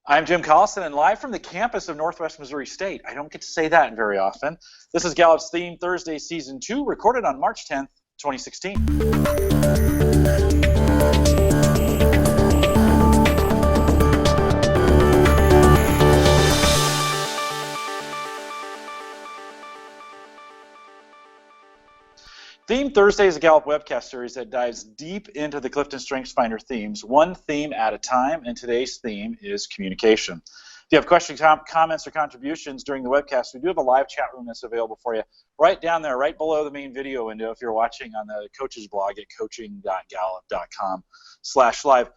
I'm Jim Collison, and live from the campus of Northwest Missouri State. I don't get to say that very often. This is Gallup's Theme Thursday Season 2, recorded on March 10th, 2016. Theme Thursday is a Gallup webcast series that dives deep into the CliftonStrengths Finder themes, one theme at a time, and today's theme is communication. If you have questions, comments, or contributions during the webcast, we do have a live chat room that's available for you right down there, right below the main video window if you're watching on the coach's blog at coaching.gallup.com/live.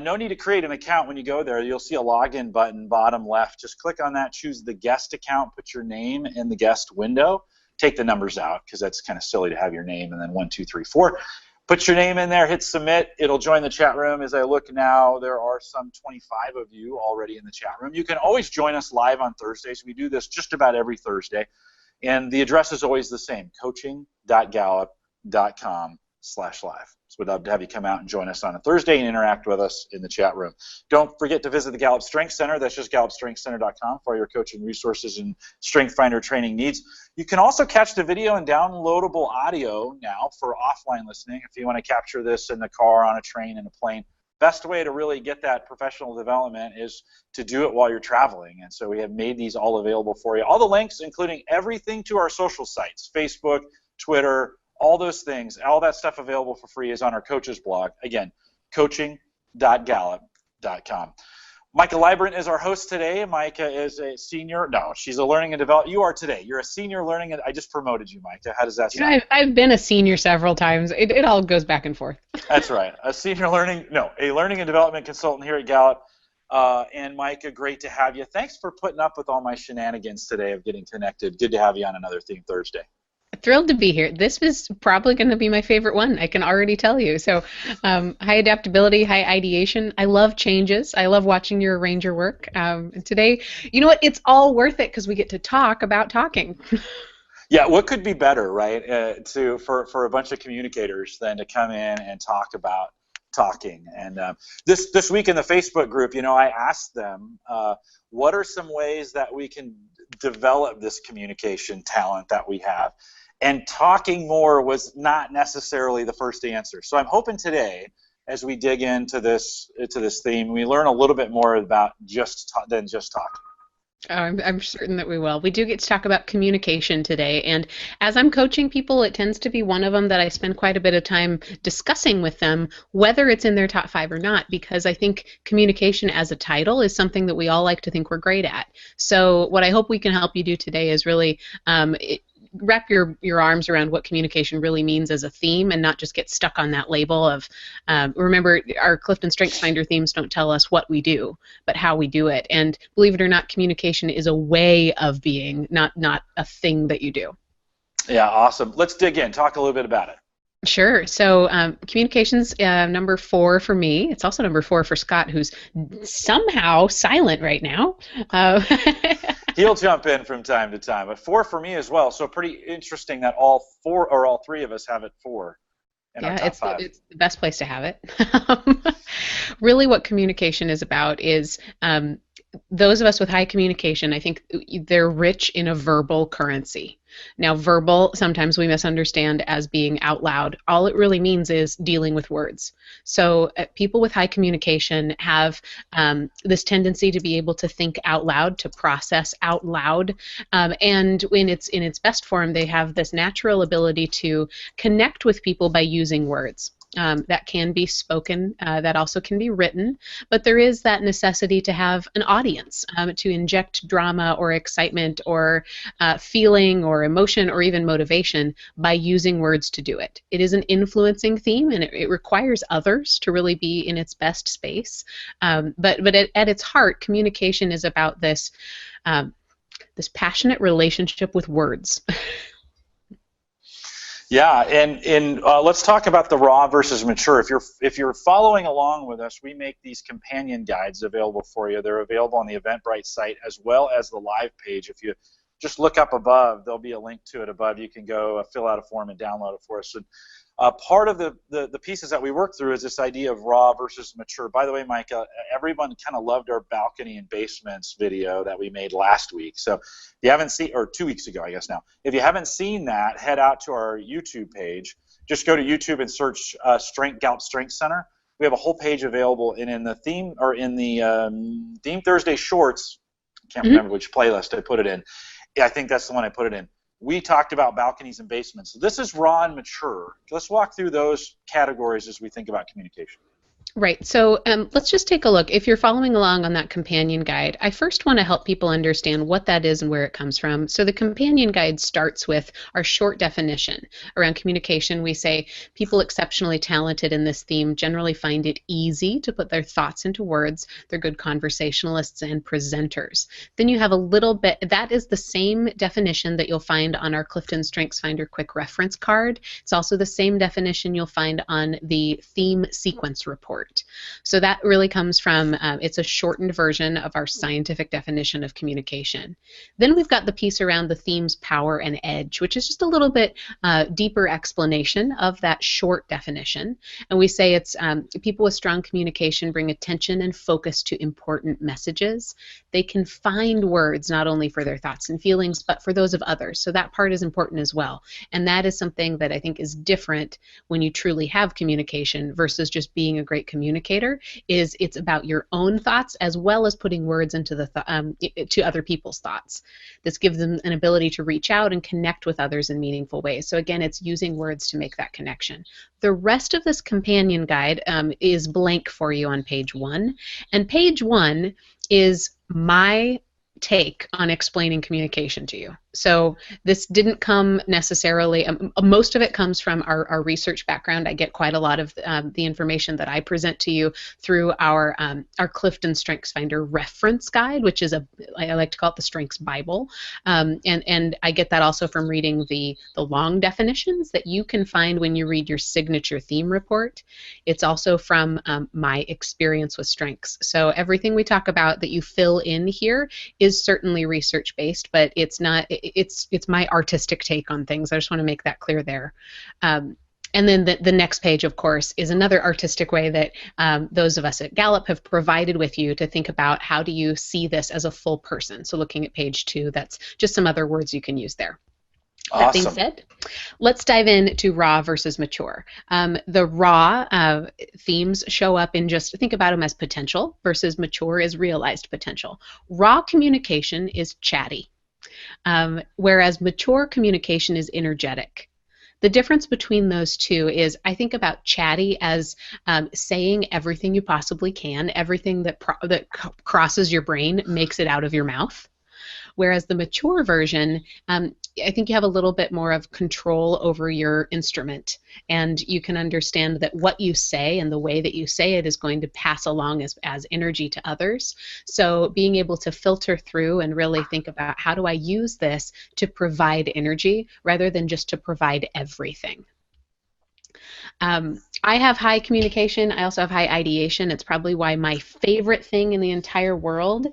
No need to create an account when you go there. You'll see a login button bottom left. Just click on that, choose the guest account, put your name in the guest window. Take the numbers out because that's kind of silly to have your name and then 1, 2, 3, 4. Put your name in there, hit submit. It'll join the chat room. As I look now, there are some 25 of you already in the chat room. You can always join us live on Thursdays. We do this just about every Thursday. And the address is always the same, coaching.gallup.com/live. So we'd love to have you come out and join us on a Thursday and interact with us in the chat room. Don't forget to visit the Gallup Strength Center. That's just gallupstrengthcenter.com for all your coaching resources and Strength Finder training needs. You can also catch the video and downloadable audio now for offline listening if you want to capture this in the car, on a train, in a plane. Best way to really get that professional development is to do it while you're traveling. And so we have made these all available for you. All the links, including everything to our social sites, Facebook, Twitter, all those things, all that stuff available for free is on our coach's blog. Again, coaching.gallup.com. Maika Leibbrandt is our host today. Maika is a senior. No, she's a learning and development. You are today. You're a senior learning. I just promoted you, Maika. How does that sound? I've been a senior several times. It all goes back and forth. That's right. A learning and development consultant here at Gallup. And Maika, great to have you. Thanks for putting up with all my shenanigans today of getting connected. Good to have you on another Theme Thursday. Thrilled to be here. This is probably going to be my favorite one. I can already tell you. So high adaptability, high ideation. I love changes. I love watching you arrange your work. And today, you know what? It's all worth it because we get to talk about talking. Yeah, what could be better, right, for a bunch of communicators than to come in and talk about talking. And this week in the Facebook group, I asked them, what are some ways that we can develop this communication talent that we have? And talking more was not necessarily the first answer. So I'm hoping today, as we dig into this theme, we learn a little bit more about than just talking. Oh, I'm certain that we will. We do get to talk about communication today, and as I'm coaching people, it tends to be one of them that I spend quite a bit of time discussing with them, whether it's in their top 5 or not, because I think communication as a title is something that we all like to think we're great at. So what I hope we can help you do today is really wrap your arms around what communication really means as a theme and not just get stuck on that label of, remember, our CliftonStrengths Finder themes don't tell us what we do, but how we do it. And believe it or not, communication is a way of being, not a thing that you do. Yeah, awesome. Let's dig in. Talk a little bit about it. Sure. So communication's number 4 for me. It's also number 4 for Scott, who's somehow silent right now. He'll jump in from time to time, but 4 for me as well. So pretty interesting that all 3 of us have it 4 in our top 5. It's the best place to have it. Really, what communication is about is those of us with high communication, I think they're rich in a verbal currency. Now, verbal, sometimes we misunderstand as being out loud. All it really means is dealing with words. So people with high communication have this tendency to be able to think out loud, to process out loud, and in its best form, they have this natural ability to connect with people by using words. That can be spoken, that also can be written, but there is that necessity to have an audience, to inject drama or excitement or feeling or emotion or even motivation by using words to do it. It is an influencing theme, and it requires others to really be in its best space. But at its heart, communication is about this passionate relationship with words. Yeah, and let's talk about the raw versus mature. If you're following along with us, we make these companion guides available for you. They're available on the Eventbrite site as well as the live page. If you just look up above, there'll be a link to it above. You can go fill out a form and download it for us. And Part of the pieces that we work through is this idea of raw versus mature. By the way, Maika, everyone kind of loved our balcony and basements video that we made last week. So if you haven't seen, or 2 weeks ago, I guess now, if you haven't seen that, head out to our YouTube page. Just go to YouTube and search Gallup Strength Center. We have a whole page available, and in the theme, or in the Theme Thursday Shorts, I can't remember which playlist I put it in. Yeah, I think that's the one I put it in. We talked about balconies and basements. So this is raw and mature. Let's walk through those categories as we think about communication. Right. So let's just take a look. If you're following along on that companion guide, I first want to help people understand what that is and where it comes from. So the companion guide starts with our short definition. Around communication, we say people exceptionally talented in this theme generally find it easy to put their thoughts into words. They're good conversationalists and presenters. Then you have a little bit, that is the same definition that you'll find on our CliftonStrengths Finder quick reference card. It's also the same definition you'll find on the theme sequence report. So that really comes from, it's a shortened version of our scientific definition of communication. Then we've got the piece around the theme's power and edge, which is just a little bit deeper explanation of that short definition. And we say it's people with strong communication bring attention and focus to important messages. They can find words not only for their thoughts and feelings, but for those of others. So that part is important as well. And that is something that I think is different when you truly have communication versus just being a great communicator. Is it's about your own thoughts as well as putting words into the to other people's thoughts. This gives them an ability to reach out and connect with others in meaningful ways. So again, it's using words to make that connection. The rest of this companion guide is blank for you on page 1, and page 1 is my take on explaining communication to you. So this didn't come necessarily, most of it comes from our research background. I get quite a lot of the information that I present to you through our CliftonStrengths Finder reference guide, which is I like to call it the Strengths Bible. And I get that also from reading the long definitions that you can find when you read your signature theme report. It's also from my experience with strengths. So everything we talk about that you fill in here is certainly research-based, but it's not. It's my artistic take on things. I just want to make that clear there. And then the next page, of course, is another artistic way that those of us at Gallup have provided with you to think about how do you see this as a full person. So looking at page 2, that's just some other words you can use there. Awesome. That being said, let's dive into raw versus mature. The raw themes show up in just think about them as potential versus mature is realized potential. Raw communication is chatty. Whereas mature communication is energetic. The difference between those two is I think about chatty as saying everything you possibly can, everything that crosses your brain makes it out of your mouth. Whereas the mature version, I think you have a little bit more of control over your instrument, and you can understand that what you say and the way that you say it is going to pass along as energy to others. So being able to filter through and really think about how do I use this to provide energy rather than just to provide everything. I have high communication. I also have high ideation. It's probably why my favorite thing in the entire world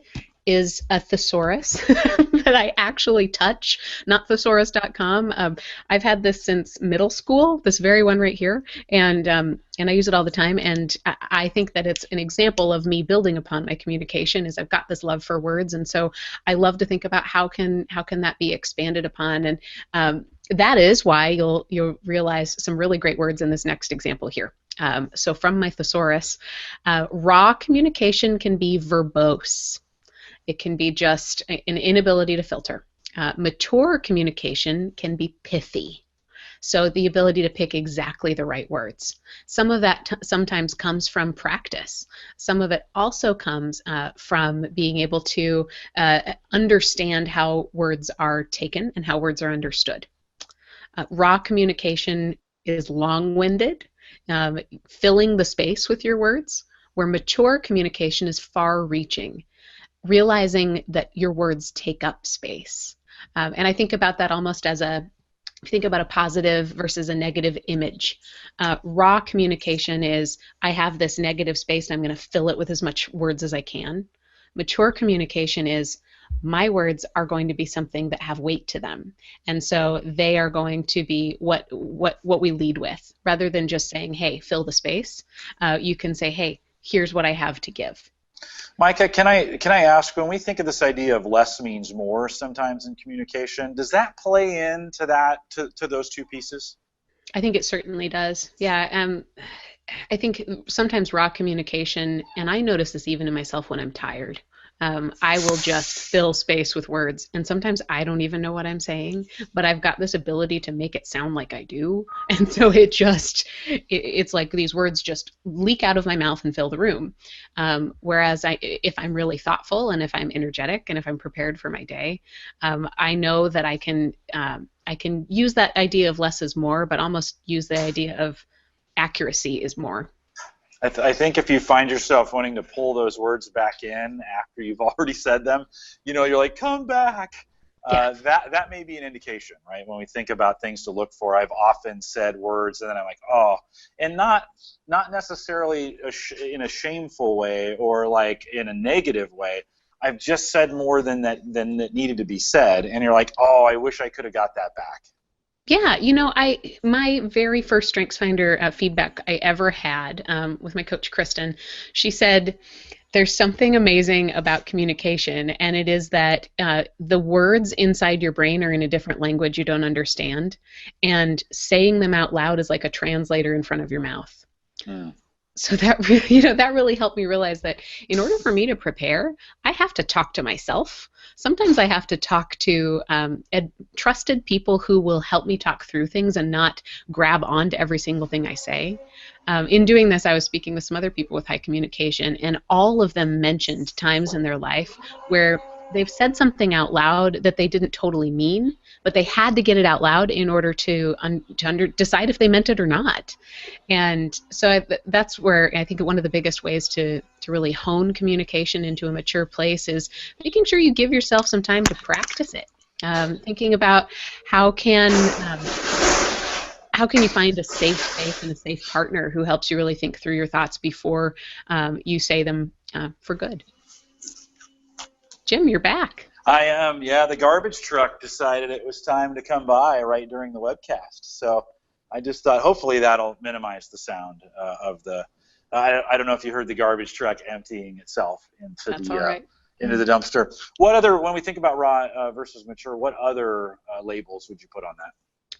is a thesaurus that I actually touch, not thesaurus.com. I've had this since middle school, this very one right here, and I use it all the time, and I think that it's an example of me building upon my communication is I've got this love for words, and so I love to think about how can that be expanded upon, and that is why you'll realize some really great words in this next example here. So from my thesaurus, raw communication can be verbose. It can be just an inability to filter. Mature communication can be pithy. So the ability to pick exactly the right words. Some of that sometimes comes from practice. Some of it also comes from being able to understand how words are taken and how words are understood. Raw communication is long-winded, filling the space with your words, where mature communication is far-reaching, realizing that your words take up space. And I think about that almost as think about a positive versus a negative image. Raw communication is, I have this negative space and I'm going to fill it with as much words as I can. Mature communication is my words are going to be something that have weight to them. And so they are going to be what we lead with. Rather than just saying, hey, fill the space, you can say, hey, here's what I have to give. Maika, can I ask, when we think of this idea of less means more sometimes in communication, does that play into that, to those two pieces? I think it certainly does. Yeah. I think sometimes raw communication, and I notice this even in myself when I'm tired. I will just fill space with words, and sometimes I don't even know what I'm saying, but I've got this ability to make it sound like I do, and so it's like these words just leak out of my mouth and fill the room. Whereas if I'm really thoughtful, and if I'm energetic, and if I'm prepared for my day, I know that I can use that idea of less is more, but almost use the idea of accuracy is more. I think if you find yourself wanting to pull those words back in after you've already said them, you're like, come back. Yeah. That may be an indication, right? When we think about things to look for, I've often said words and then I'm like, oh, and not necessarily in a shameful way or like in a negative way. I've just said more than that needed to be said, and you're like, oh, I wish I could have got that back. Yeah, my very first StrengthsFinder feedback I ever had with my coach Kristen, she said, there's something amazing about communication, and it is that the words inside your brain are in a different language you don't understand, and saying them out loud is like a translator in front of your mouth. Mm. So that really helped me realize that in order for me to prepare, I have to talk to myself. Sometimes I have to talk to trusted people who will help me talk through things and not grab onto every single thing I say. In doing this, I was speaking with some other people with high communication, and all of them mentioned times in their life where they've said something out loud that they didn't totally mean, but they had to get it out loud in order to decide if they meant it or not. And so that's where I think one of the biggest ways to really hone communication into a mature place is making sure you give yourself some time to practice it. Thinking about how can you find a safe space and a safe partner who helps you really think through your thoughts before you say them for good. Jim, you're back. I am. Yeah, the garbage truck decided it was time to come by right during the webcast. So I just thought hopefully that'll minimize the sound of the. I don't know if you heard the garbage truck emptying itself into That's all right. Into the dumpster. What other, when we think about raw versus mature, what other labels would you put on that?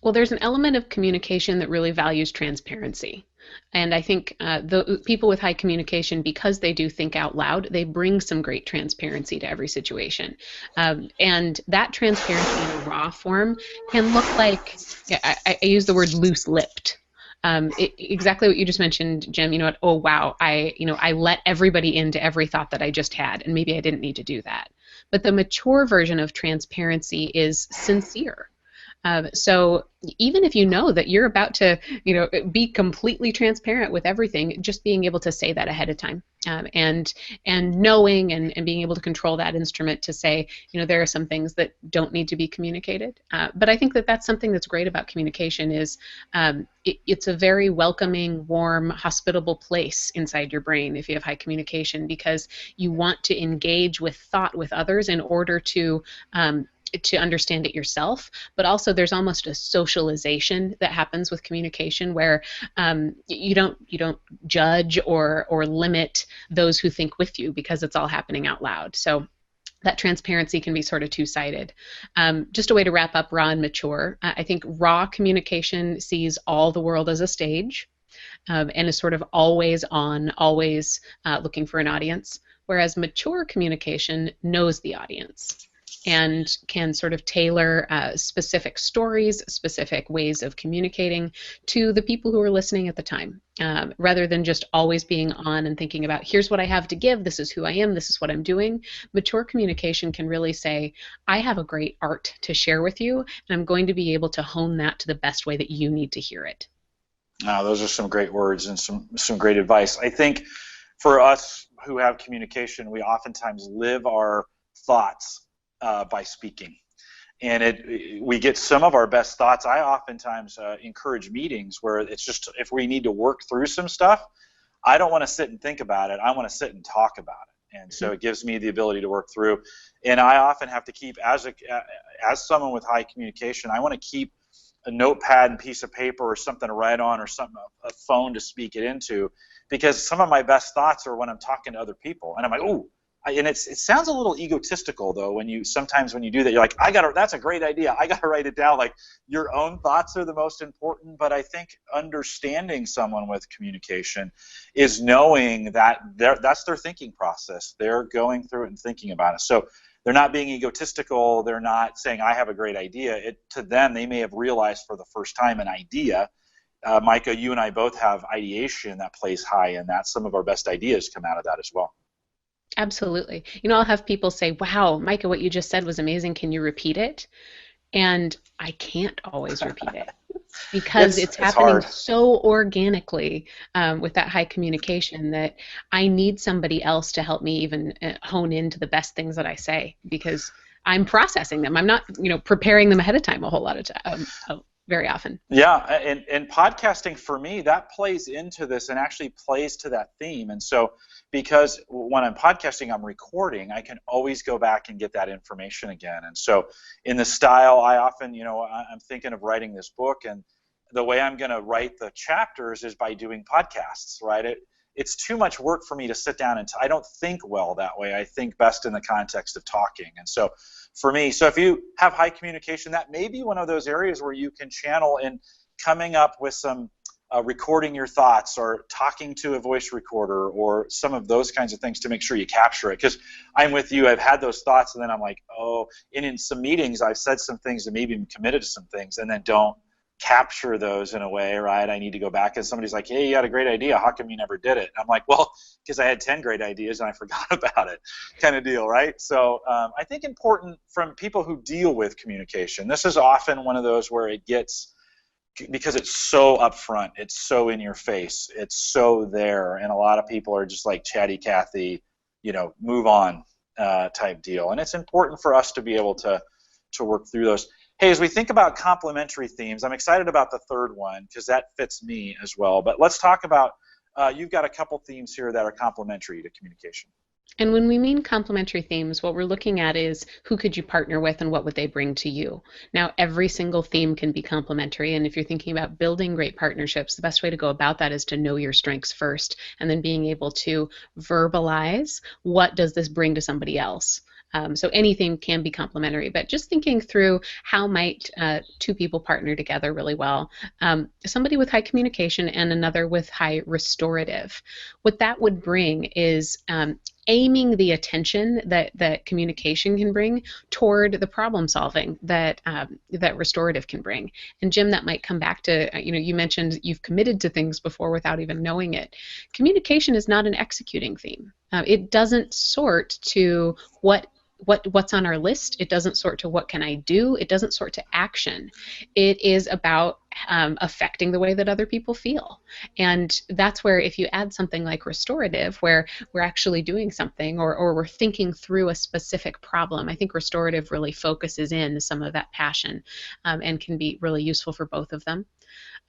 Well, there's an element of communication that really values transparency. And I think the people with high communication, because they do think out loud, they bring some great transparency to every situation. And that transparency in a raw form can look like, I use the word loose-lipped. Exactly what you just mentioned, Jim. Oh, wow, I let everybody into every thought that I just had, and maybe I didn't need to do that. But the mature version of transparency is sincere. So even if you know that you're about to, be completely transparent with everything, just being able to say that ahead of time, and knowing and being able to control that instrument to say, there are some things that don't need to be communicated. But I think that that's something that's great about communication is it's a very welcoming, warm, hospitable place inside your brain if you have high communication, because you want to engage with thought with others in order to understand it yourself, but also there's almost a socialization that happens with communication where you don't judge or limit those who think with you because it's all happening out loud. So that transparency can be sort of two-sided. Just a way to wrap up raw and mature. I think raw communication sees all the world as a stage and is sort of always on, always looking for an audience, whereas mature communication knows the audience and can sort of tailor specific stories, specific ways of communicating to the people who are listening at the time, rather than just always being on and thinking about, here's what I have to give, this is who I am, this is what I'm doing. Mature communication can really say, I have a great art to share with you, and I'm going to be able to hone that to the best way that you need to hear it. Those are some great words and some great advice. I think for us who have communication, we oftentimes live our thoughts by speaking, and we get some of our best thoughts. I oftentimes encourage meetings where it's just, if we need to work through some stuff, I don't want to sit and think about it, I want to sit and talk about it. And so it gives me the ability to work through. And I often have to keep, as someone with high communication, I want to keep a notepad and piece of paper or something to write on, or something, a phone to speak it into, because some of my best thoughts are when I'm talking to other people. And I'm like, ooh. And it sounds a little egotistical, though, when you do that, you're like, that's a great idea, I gotta write it down. Like, your own thoughts are the most important. But I think understanding someone with communication is knowing that that's their thinking process. They're going through it and thinking about it. So they're not being egotistical. They're not saying, I have a great idea. To them, they may have realized for the first time an idea. Maika, you and I both have ideation that plays high in that. Some of our best ideas come out of that as well. Absolutely. I'll have people say, wow, Maika, what you just said was amazing. Can you repeat it? And I can't always repeat it because it's happening hard. So organically with that high communication that I need somebody else to help me even hone into the best things that I say, because I'm processing them. I'm not, preparing them ahead of time a whole lot of time. Very often. Yeah, and podcasting for me, that plays into this and actually plays to that theme. And so, because when I'm podcasting, I'm recording, I can always go back and get that information again. And so in the style, I often, I'm thinking of writing this book, and the way I'm going to write the chapters is by doing podcasts, right? It's too much work for me to sit down and I don't think well that way. I think best in the context of talking. And so for me, if you have high communication, that may be one of those areas where you can channel in coming up with some recording your thoughts, or talking to a voice recorder, or some of those kinds of things to make sure you capture it. Because I'm with you, I've had those thoughts, and then I'm like, oh, and in some meetings I've said some things and maybe I'm committed to some things and then don't capture those in a way, right? I need to go back, and somebody's like, hey, you had a great idea, how come you never did it? And I'm like, well, because I had 10 great ideas and I forgot about it, kind of deal, right? So I think important from people who deal with communication, this is often one of those where it gets, because it's so upfront, it's so in your face, it's so there, and a lot of people are just like chatty Cathy, move on type deal. And it's important for us to be able to work through those. Hey, as we think about complementary themes, I'm excited about the third one because that fits me as well. But let's talk about, you've got a couple themes here that are complementary to communication. And when we mean complementary themes, what we're looking at is who could you partner with and what would they bring to you. Now, every single theme can be complementary, and if you're thinking about building great partnerships, the best way to go about that is to know your strengths first, and then being able to verbalize what does this bring to somebody else. So anything can be complementary, but just thinking through how might two people partner together really well. Somebody with high communication and another with high restorative. What that would bring is aiming the attention that communication can bring toward the problem solving that restorative can bring. And Jim, that might come back to, you mentioned you've committed to things before without even knowing it. Communication is not an executing theme. It doesn't sort to what's on our list. It doesn't sort to what can I do. It doesn't sort to action. It is about affecting the way that other people feel. And that's where if you add something like restorative, where we're actually doing something or we're thinking through a specific problem, I think restorative really focuses in some of that passion and can be really useful for both of them.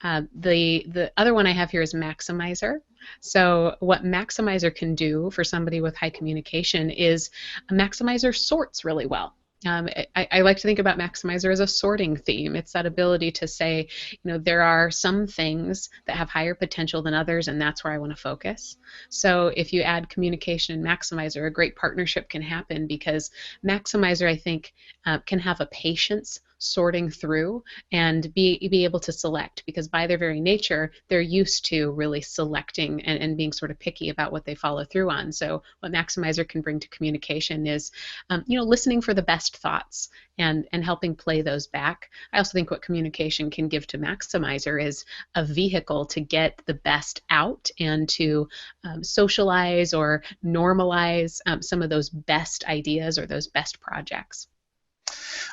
The other one I have here is maximizer. So what maximizer can do for somebody with high communication is a maximizer sorts really well. I like to think about maximizer as a sorting theme. It's that ability to say, there are some things that have higher potential than others, and that's where I want to focus. So if you add communication and maximizer, a great partnership can happen, because maximizer, I think, can have a patience sorting through and be able to select, because by their very nature, they're used to really selecting and being sort of picky about what they follow through on. So what maximizer can bring to communication is, listening for the best thoughts and helping play those back. I also think what communication can give to maximizer is a vehicle to get the best out and to socialize or normalize some of those best ideas or those best projects.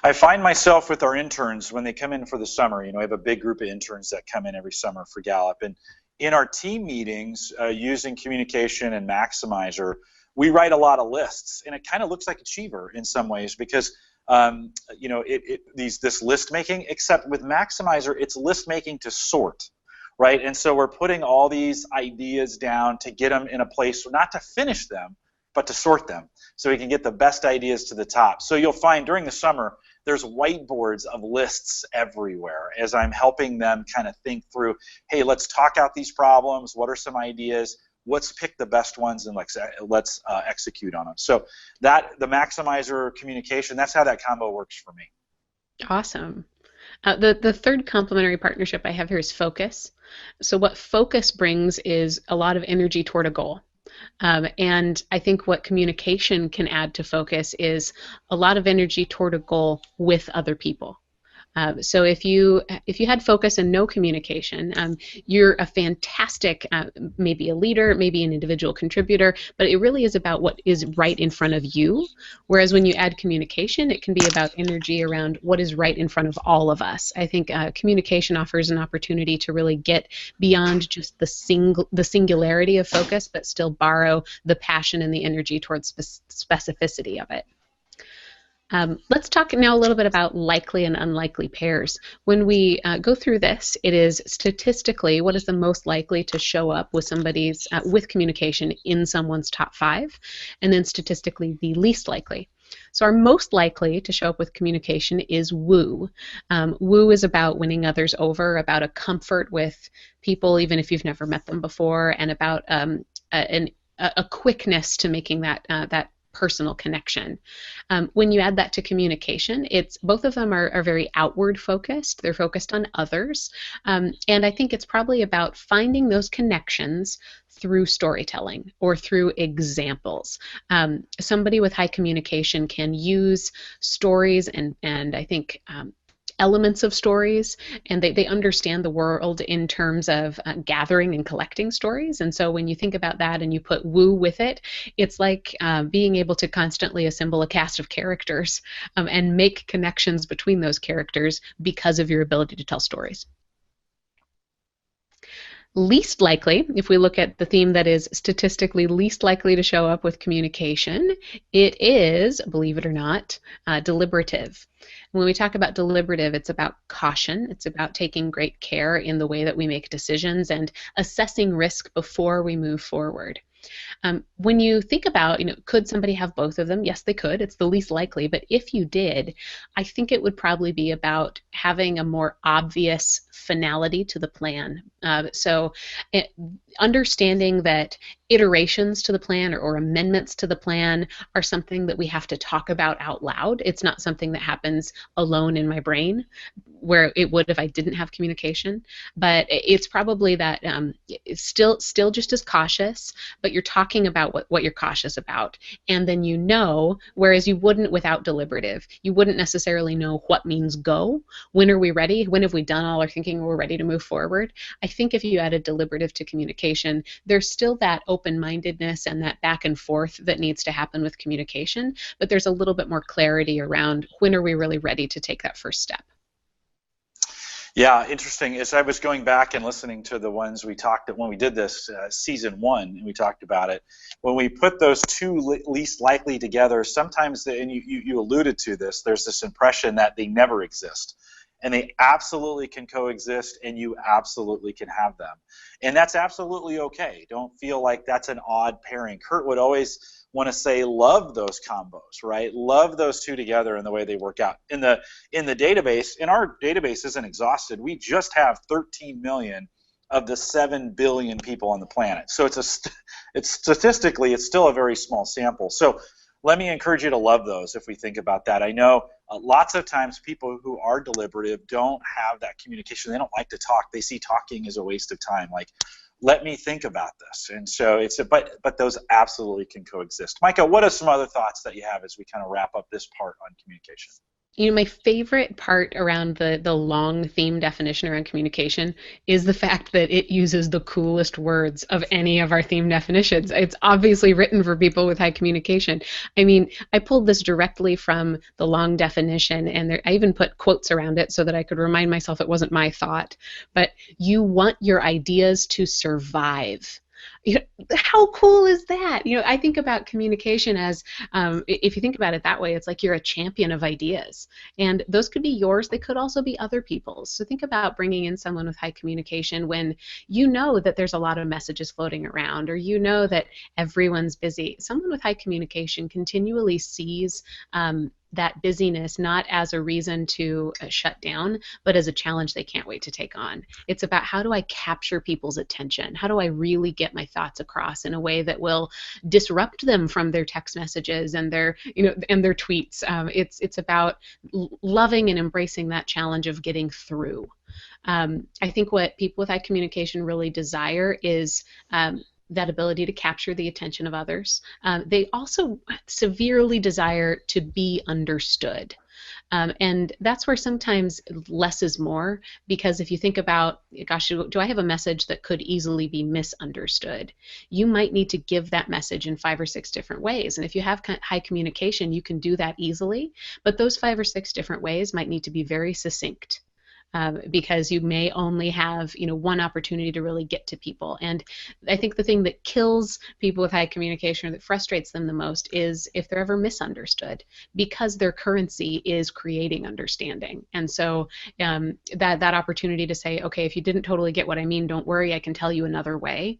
I find myself with our interns when they come in for the summer. I have a big group of interns that come in every summer for Gallup, and in our team meetings using communication and maximizer, we write a lot of lists, and it kind of looks like Achiever in some ways, because this list making, except with maximizer, it's list making to sort, right? And so we're putting all these ideas down to get them in a place, not to finish them, but to sort them so we can get the best ideas to the top. So you'll find during the summer, there's whiteboards of lists everywhere as I'm helping them kind of think through, hey, let's talk out these problems. What are some ideas? Let's pick the best ones and let's execute on them. So that the maximizer communication, that's how that combo works for me. Awesome. The third complementary partnership I have here is focus. So what focus brings is a lot of energy toward a goal. And I think what communication can add to focus is a lot of energy toward a goal with other people. So if you had focus and no communication, you're a fantastic, maybe a leader, maybe an individual contributor, but it really is about what is right in front of you. Whereas when you add communication, it can be about energy around what is right in front of all of us. I think communication offers an opportunity to really get beyond just the singularity of focus, but still borrow the passion and the energy towards specificity of it. Let's talk now a little bit about likely and unlikely pairs. When we go through this, it is statistically what is the most likely to show up with somebody's with communication in someone's top 5, and then statistically the least likely. So our most likely to show up with communication is woo. Woo is about winning others over, about a comfort with people even if you've never met them before, and about a quickness to making that personal connection. When you add that to communication, both of them are very outward focused. They're focused on others. And I think it's probably about finding those connections through storytelling or through examples. Somebody with high communication can use stories and I think elements of stories, and they understand the world in terms of gathering and collecting stories. And so when you think about that and you put woo with it, it's like being able to constantly assemble a cast of characters and make connections between those characters because of your ability to tell stories. Least likely, if we look at the theme that is statistically least likely to show up with communication, it is, believe it or not, deliberative. When we talk about deliberative, it's about caution. It's about taking great care in the way that we make decisions and assessing risk before we move forward. When you think about, could somebody have both of them? Yes, they could. It's the least likely. But if you did, I think it would probably be about having a more obvious finality to the plan. Understanding that iterations to the plan or amendments to the plan are something that we have to talk about out loud. It's not something that happens alone in my brain, where it would if I didn't have communication. But it's probably that it's still just as cautious, but you're talking about what you're cautious about, and then whereas you wouldn't without deliberative. You wouldn't necessarily know what means go. When are we ready? When have we done all our thinking and we're ready to move forward? I think if you added deliberative to communication, there's still that open-mindedness and that back and forth that needs to happen with communication, but there's a little bit more clarity around when are we really ready to take that first step. Yeah, interesting. As I was going back and listening to the ones we talked when we did this season 1, and we talked about it, when we put those two least likely together, sometimes, and you alluded to this, there's this impression that they never exist. And they absolutely can coexist, and you absolutely can have them. And that's absolutely okay. Don't feel like that's an odd pairing. Kurt would always want to say love those combos, right? Love those two together and the way they work out. In the database, and our database isn't exhausted, we just have 13 million of the 7 billion people on the planet. So it's statistically, it's still a very small sample. So let me encourage you to love those if we think about that. I know lots of times people who are deliberative don't have that communication. They don't like to talk. They see talking as a waste of time. Like, let me think about this. And so but those absolutely can coexist. Maika, what are some other thoughts that you have as we kind of wrap up this part on communication? My favorite part around the long theme definition around communication is the fact that it uses the coolest words of any of our theme definitions. It's obviously written for people with high communication. I mean, I pulled this directly from the long definition, and I even put quotes around it so that I could remind myself it wasn't my thought. But you want your ideas to survive. You know, how cool is that? You know, I think about communication as, if you think about it that way, it's like you're a champion of ideas. And those could be yours, they could also be other people's. So think about bringing in someone with high communication when you know that there's a lot of messages floating around, or you know that everyone's busy. Someone with high communication continually sees that busyness not as a reason to shut down, but as a challenge they can't wait to take on. It's about, how do I capture people's attention? How do I really get my thoughts across in a way that will disrupt them from their text messages and their, and their tweets? It's about loving and embracing that challenge of getting through. I think what people with high communication really desire is that ability to capture the attention of others. They also severely desire to be understood. And that's where sometimes less is more, because if you think about, gosh, do I have a message that could easily be misunderstood? You might need to give that message in 5 or 6 different ways. And if you have high communication, you can do that easily, but those 5 or 6 different ways might need to be very succinct. Because you may only have, one opportunity to really get to people. And I think the thing that kills people with high communication, or that frustrates them the most, is if they're ever misunderstood, because their currency is creating understanding. And so that opportunity to say, okay, if you didn't totally get what I mean, don't worry, I can tell you another way.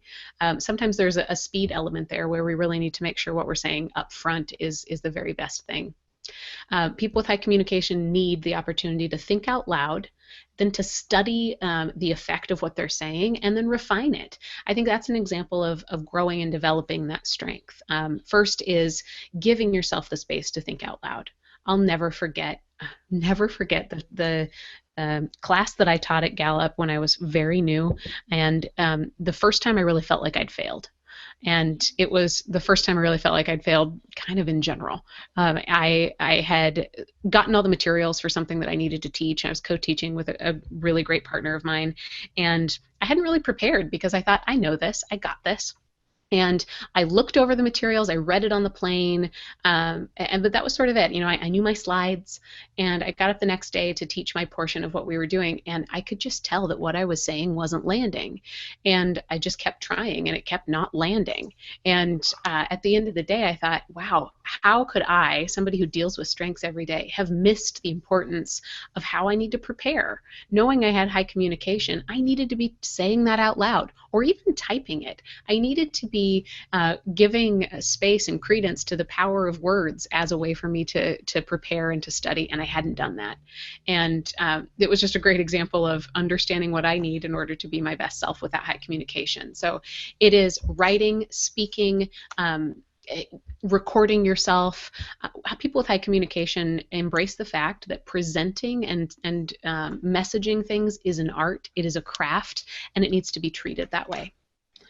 Sometimes there's a speed element there where we really need to make sure what we're saying up front is the very best thing. People with high communication need the opportunity to think out loud, then to study the effect of what they're saying, and then refine it. I think that's an example of growing and developing that strength. First is giving yourself the space to think out loud. I'll never forget the class that I taught at Gallup when I was very new, and the first time I really felt like I'd failed. And it was the first time I really felt like I'd failed kind of in general. I had gotten all the materials for something that I needed to teach. I was co-teaching with a really great partner of mine, and I hadn't really prepared because I thought, I know this, I got this. And I looked over the materials, I read it on the plane, but that was sort of it. I knew my slides, and I got up the next day to teach my portion of what we were doing, and I could just tell that what I was saying wasn't landing. And I just kept trying, and it kept not landing. And at the end of the day, I thought, wow, how could I, somebody who deals with strengths every day, have missed the importance of how I need to prepare? Knowing I had high communication, I needed to be saying that out loud, or even typing it. I needed to be giving space and credence to the power of words as a way for me to prepare and to study, and I hadn't done that. And it was just a great example of understanding what I need in order to be my best self with that high communication. So it is writing, speaking, recording yourself. People with high communication embrace the fact that presenting and messaging things is an art, it is a craft, and it needs to be treated that way.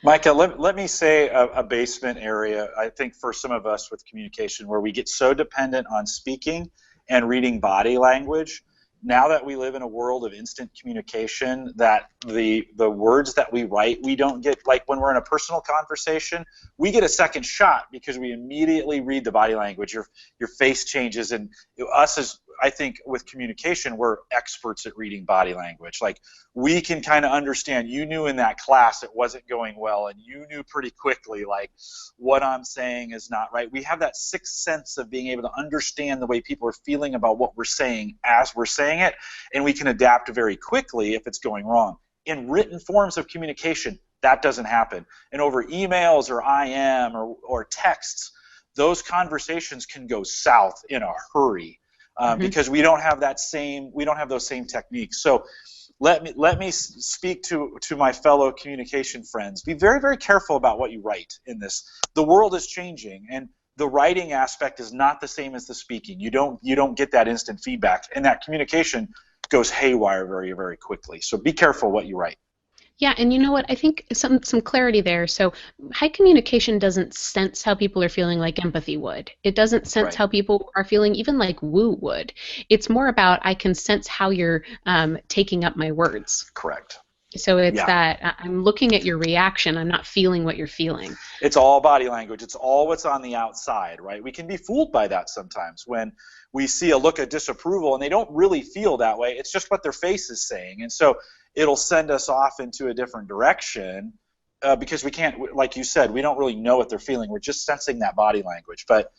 Maika, let me say a basement area, I think, for some of us with communication, where we get so dependent on speaking and reading body language. Now that we live in a world of instant communication, that the words that we write, we don't get, like when we're in a personal conversation, we get a second shot because we immediately read the body language. Your face changes, and us as, I think, with communication, we're experts at reading body language. Like, we can kind of understand, you knew in that class it wasn't going well, and you knew pretty quickly, like, what I'm saying is not right. We have that sixth sense of being able to understand the way people are feeling about what we're saying as we're saying it, and we can adapt very quickly if it's going wrong. In written forms of communication, that doesn't happen. And over emails or IM or texts, those conversations can go south in a hurry. Because we don't have those same techniques. So let me speak to my fellow communication friends. Be very, very careful about what you write in this. The world is changing, and the writing aspect is not the same as the speaking. You don't get that instant feedback, and that communication goes haywire very, very quickly. So be careful what you write. Yeah, and you know what? I think some clarity there. So high communication doesn't sense how people are feeling like empathy would. It doesn't sense how people are feeling even like woo would. It's more about, I can sense how you're taking up my words. Correct. So it's that I'm looking at your reaction. I'm not feeling what you're feeling. It's all body language. It's all what's on the outside, right? We can be fooled by that sometimes when we see a look of disapproval and they don't really feel that way. It's just what their face is saying. And so it'll send us off into a different direction because we can't, like you said, we don't really know what they're feeling. We're just sensing that body language. But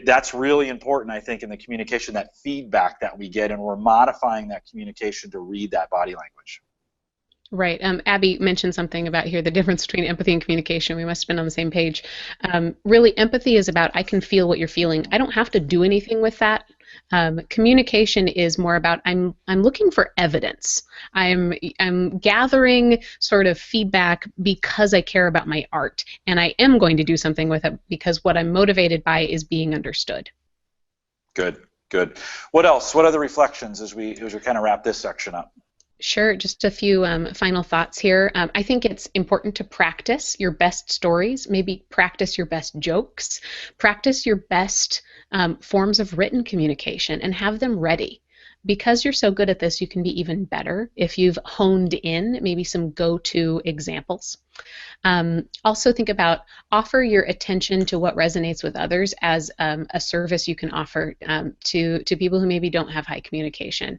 that's really important, I think, in the communication, that feedback that we get, and we're modifying that communication to read that body language. Right. Abby mentioned something about here, the difference between empathy and communication. We must have been on the same page. Really, empathy is about, I can feel what you're feeling. I don't have to do anything with that. Communication is more about, I'm looking for evidence. I'm gathering sort of feedback because I care about my art, and I am going to do something with it because what I'm motivated by is being understood. Good, good. What else? What other reflections as we kind of wrap this section up? Sure, just a few final thoughts here. I think it's important to practice your best stories, maybe practice your best jokes, practice your best forms of written communication, and have them ready. Because you're so good at this, you can be even better if you've honed in maybe some go-to examples. Also think about, offer your attention to what resonates with others as a service you can offer to people who maybe don't have high communication.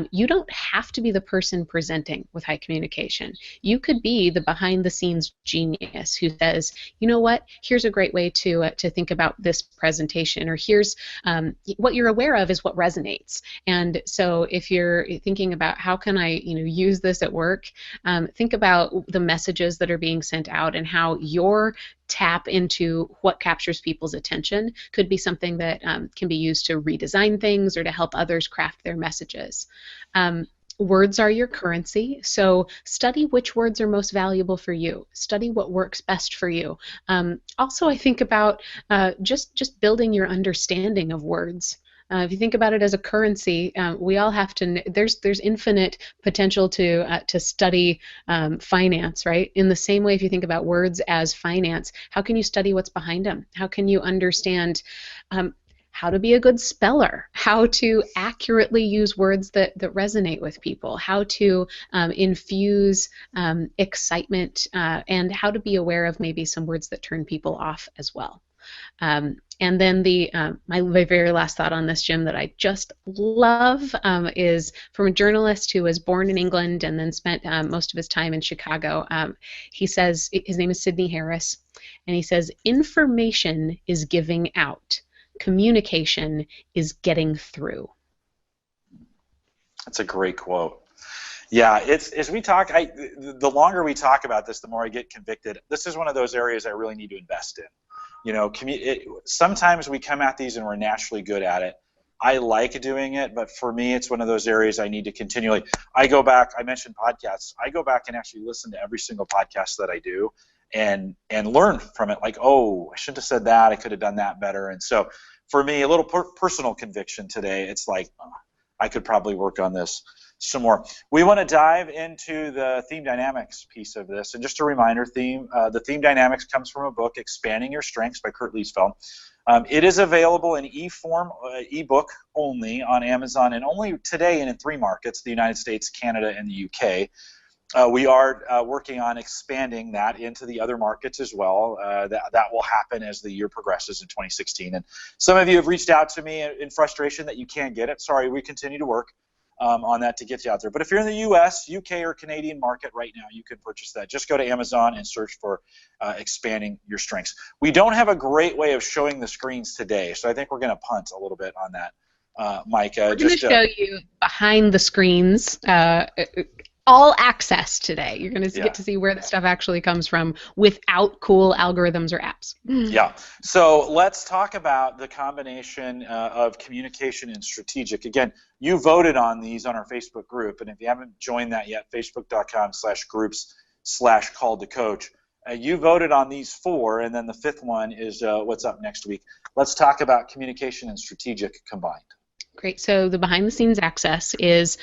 You don't have to be the person presenting with high communication. You could be the behind-the-scenes genius who says, you know what, here's a great way to think about this presentation, or here's what you're aware of is what resonates. And so if you're thinking about how can I use this at work, think about the messages that are being sent out and how your tap into what captures people's attention could be something that can be used to redesign things or to help others craft their messages. Words are your currency, so study which words are most valuable for you. Study what works best for you. Also, I think about just building your understanding of words. If you think about it as a currency, we all have to. There's infinite potential to study finance, right? In the same way, if you think about words as finance, how can you study what's behind them? How can you understand how to be a good speller? How to accurately use words that resonate with people? How to infuse excitement, and how to be aware of maybe some words that turn people off as well. And then my very last thought on this, Jim, that I just love is from a journalist who was born in England and then spent most of his time in Chicago. He says, his name is Sidney Harris, and he says, information is giving out. Communication is getting through. That's a great quote. Yeah, as we talk, the longer we talk about this, the more I get convicted. This is one of those areas I really need to invest in. Sometimes we come at these and we're naturally good at it. I like doing it, but for me, it's one of those areas I need to continually. I go back. I mentioned podcasts. I go back and actually listen to every single podcast that I do, and learn from it. Like, oh, I shouldn't have said that. I could have done that better. And so, for me, a little personal conviction today. It's like, I could probably work on this some more. We want to dive into the theme dynamics piece of this, and just a reminder, the theme dynamics comes from a book, Expanding Your Strengths by Kurt Liesfeld. It is available in ebook only on Amazon, and only today and in 3 markets: the United States, Canada, and the UK. We are working on expanding that into the other markets as well. That will happen as the year progresses in 2016. And some of you have reached out to me in frustration that you can't get it. Sorry, we continue to work on that to get you out there. But if you're in the U.S., UK, or Canadian market right now, you can purchase that. Just go to Amazon and search for Expanding Your Strengths. We don't have a great way of showing the screens today, so I think we're going to punt a little bit on that, Maika. We're going to show you behind the screens. All access today. You're going to get to see where the stuff actually comes from without cool algorithms or apps. Yeah. So let's talk about the combination of communication and strategic. Again, you voted on these on our Facebook group, and if you haven't joined that yet, facebook.com/groups/call-to-coach. You voted on these 4, and then the 5th one is what's up next week. Let's talk about communication and strategic combined. Great. So the behind-the-scenes access is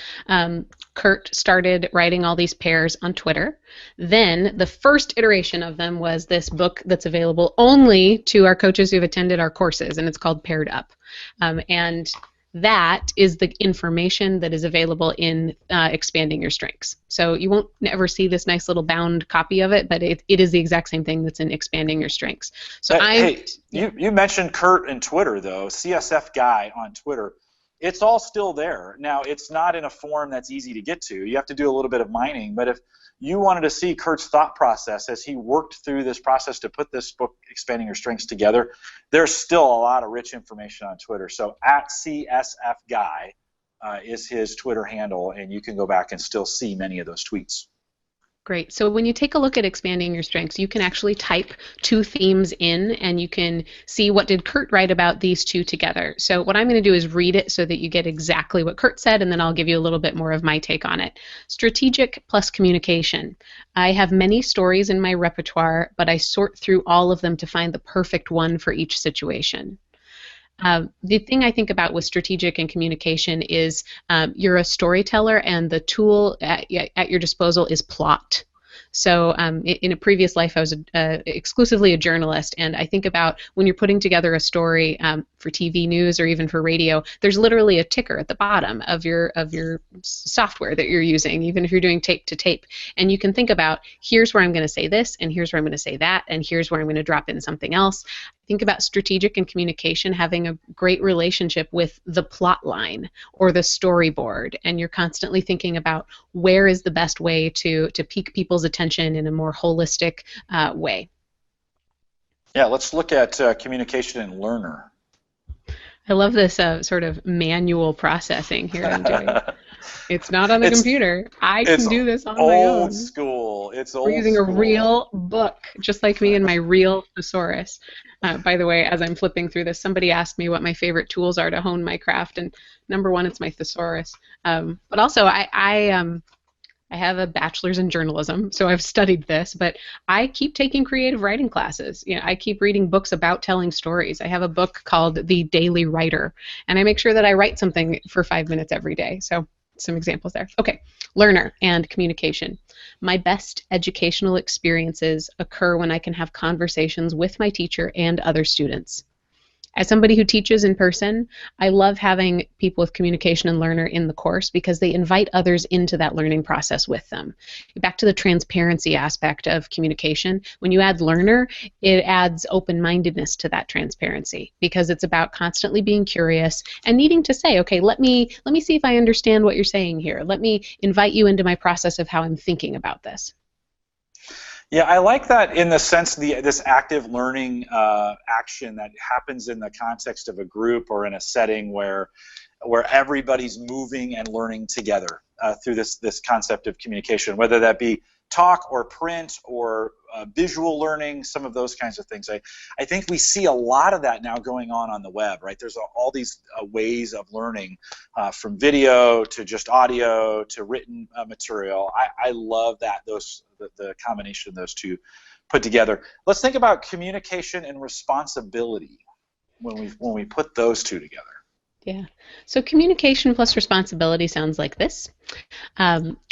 Kurt started writing all these pairs on Twitter. Then the first iteration of them was this book that's available only to our coaches who've attended our courses, and it's called Paired Up. And that is the information that is available in Expanding Your Strengths. So you won't ever see this nice little bound copy of it, but it is the exact same thing that's in Expanding Your Strengths. So hey, you mentioned Kurt and Twitter, though. CSF Guy on Twitter. it's all still there. Now, it's not in a form that's easy to get to. You have to do a little bit of mining, but if you wanted to see Kurt's thought process as he worked through this process to put this book, Expanding Your Strengths, together, there's still a lot of rich information on Twitter. So at CSFGuy is his Twitter handle, and you can go back and still see many of those tweets. Great. So when you take a look at Expanding Your Strengths, you can actually type 2 themes in, and you can see what did Kurt write about these 2 together. So what I'm going to do is read it so that you get exactly what Kurt said, and then I'll give you a little bit more of my take on it. Strategic plus communication. I have many stories in my repertoire, but I sort through all of them to find the perfect one for each situation. The thing I think about with strategic and communication is you're a storyteller, and the tool at your disposal is plot. So in a previous life, I was exclusively a journalist, and I think about when you're putting together a story for TV news or even for radio, there's literally a ticker at the bottom of your software that you're using, even if you're doing tape to tape. And you can think about, here's where I'm going to say this, and here's where I'm going to say that, and here's where I'm going to drop in something else. Think about strategic and communication having a great relationship with the plot line or the storyboard, and you're constantly thinking about where is the best way to pique people's attention in a more holistic way. Yeah, let's look at communication and learner. I love this sort of manual processing here I'm doing. It's not on the computer. I can do this on my own. Old school. It's old We're using school. a real book, just like me and my real thesaurus. By the way, as I'm flipping through this, somebody asked me what my favorite tools are to hone my craft, and number 1, it's my thesaurus. But also, I have a bachelor's in journalism, so I've studied this, but I keep taking creative writing classes. You know, I keep reading books about telling stories. I have a book called The Daily Writer, and I make sure that I write something for 5 minutes every day. So some examples there. Okay, learner and communication. My best educational experiences occur when I can have conversations with my teacher and other students. As somebody who teaches in person, I love having people with communication and learner in the course because they invite others into that learning process with them. Back to the transparency aspect of communication, when you add learner, it adds open-mindedness to that transparency because it's about constantly being curious and needing to say, okay, let me see if I understand what you're saying here. Let me invite you into my process of how I'm thinking about this. Yeah, I like that in the sense this active learning action that happens in the context of a group or in a setting where everybody's moving and learning together through this concept of communication, whether that be talk or print or visual learning, some of those kinds of things. I think we see a lot of that now going on the web, right? There's all these ways of learning from video to just audio to written material. I love that, the combination of those two put together. Let's think about communication and responsibility when we put those two together. Yeah. So communication plus responsibility sounds like this.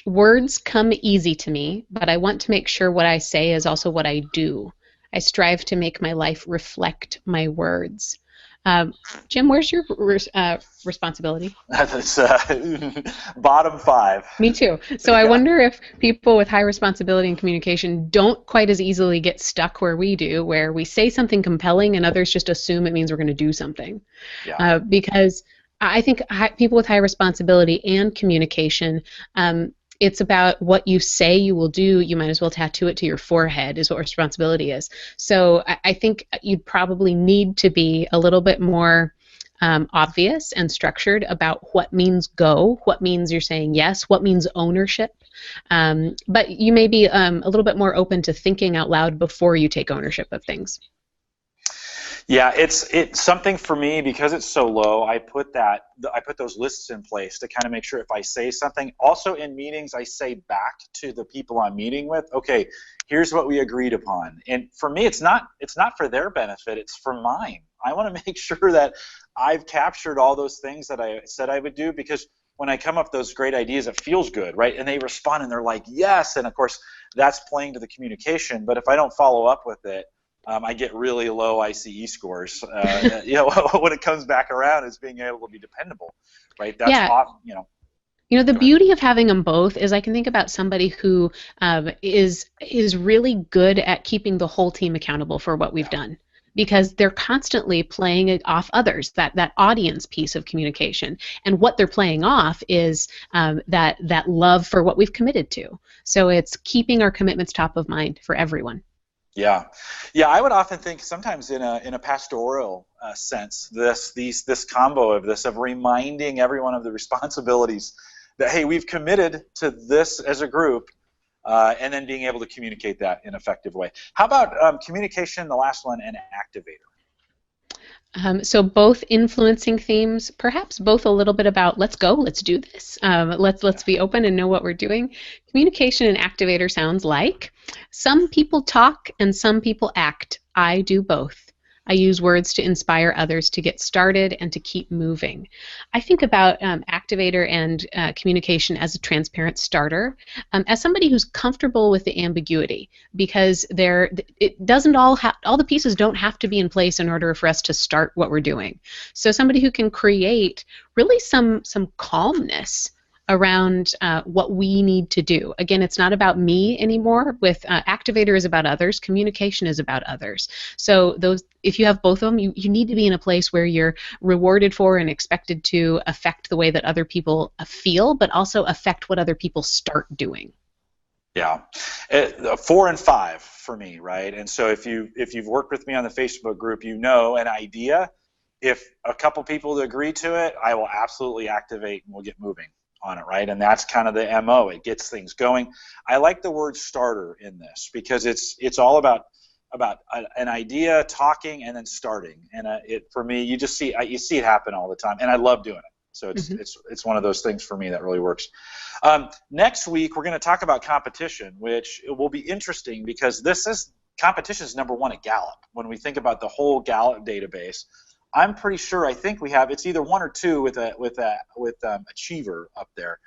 Words come easy to me, but I want to make sure what I say is also what I do. I strive to make my life reflect my words. Jim, where's your responsibility? That's bottom 5. Me too. So I wonder if people with high responsibility and communication don't quite as easily get stuck where we do, where we say something compelling and others just assume it means we're going to do something. Yeah. Because I think people with high responsibility and communication, it's about what you say you will do. You might as well tattoo it to your forehead is what responsibility is. So I think you'd probably need to be a little bit more obvious and structured about what means go, what means you're saying yes, what means ownership. But you may be a little bit more open to thinking out loud before you take ownership of things. Yeah, it's something for me because it's so low. I put those lists in place to kind of make sure if I say something. Also in meetings, I say back to the people I'm meeting with, okay, here's what we agreed upon. And for me, it's not for their benefit. It's for mine. I want to make sure that I've captured all those things that I said I would do, because when I come up with those great ideas, it feels good, right? And they respond and they're like, yes. And of course, that's playing to the communication. But if I don't follow up with it, I get really low ICE scores. When it comes back around, is being able to be dependable, right? That's the beauty of having them both is I can think about somebody who is really good at keeping the whole team accountable for what we've done. because they're constantly playing it off others, that audience piece of communication. And what they're playing off is that love for what we've committed to. So it's keeping our commitments top of mind for everyone. Yeah, yeah. I would often think sometimes in a pastoral sense, this combo of reminding everyone of the responsibilities that, hey, we've committed to this as a group, and then being able to communicate that in an effective way. How about communication, the last one, and activator? So both influencing themes, perhaps both a little bit about let's go, let's do this, let's be open and know what we're doing. Communication and activator sounds like some people talk and some people act. I do both. I use words to inspire others to get started and to keep moving. I think about activator and communication as a transparent starter, as somebody who's comfortable with the ambiguity, because it doesn't all the pieces don't have to be in place in order for us to start what we're doing. So somebody who can create really some calmness around what we need to do. Again, it's not about me anymore. With activator is about others, communication is about others. So if you have both of them, you need to be in a place where you're rewarded for and expected to affect the way that other people feel, but also affect what other people start doing. Yeah, 4 and 5 for me, right? And so if you've worked with me on the Facebook group, you know an idea. If a couple people agree to it, I will absolutely activate and we'll get moving on it, right? And that's kind of the MO. It gets things going. I like the word starter in this because it's all about an idea, talking, and then starting. And for me, you see it happen all the time, and I love doing it. So it's one of those things for me that really works. Next week we're going to talk about competition, which will be interesting because competition is number one at Gallup. When we think about the whole Gallup database, I'm pretty sure it's either 1 or 2 with Achiever up there.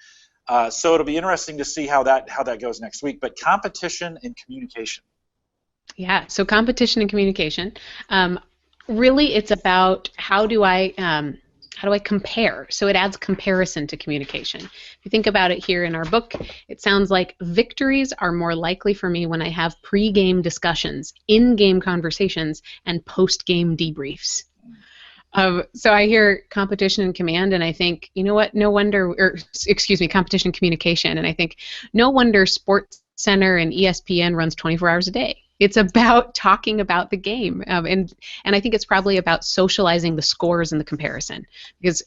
So it'll be interesting to see how that goes next week. But competition and communication. Yeah. So competition and communication. Really, it's about how do I compare? So it adds comparison to communication. If you think about it here in our book, it sounds like victories are more likely for me when I have pre-game discussions, in-game conversations, and post-game debriefs. So I hear competition and command, and I think, you know what? Competition and communication, and I think, no wonder Sports Center and ESPN runs 24 hours a day. It's about talking about the game, and I think it's probably about socializing the scores and the comparison, because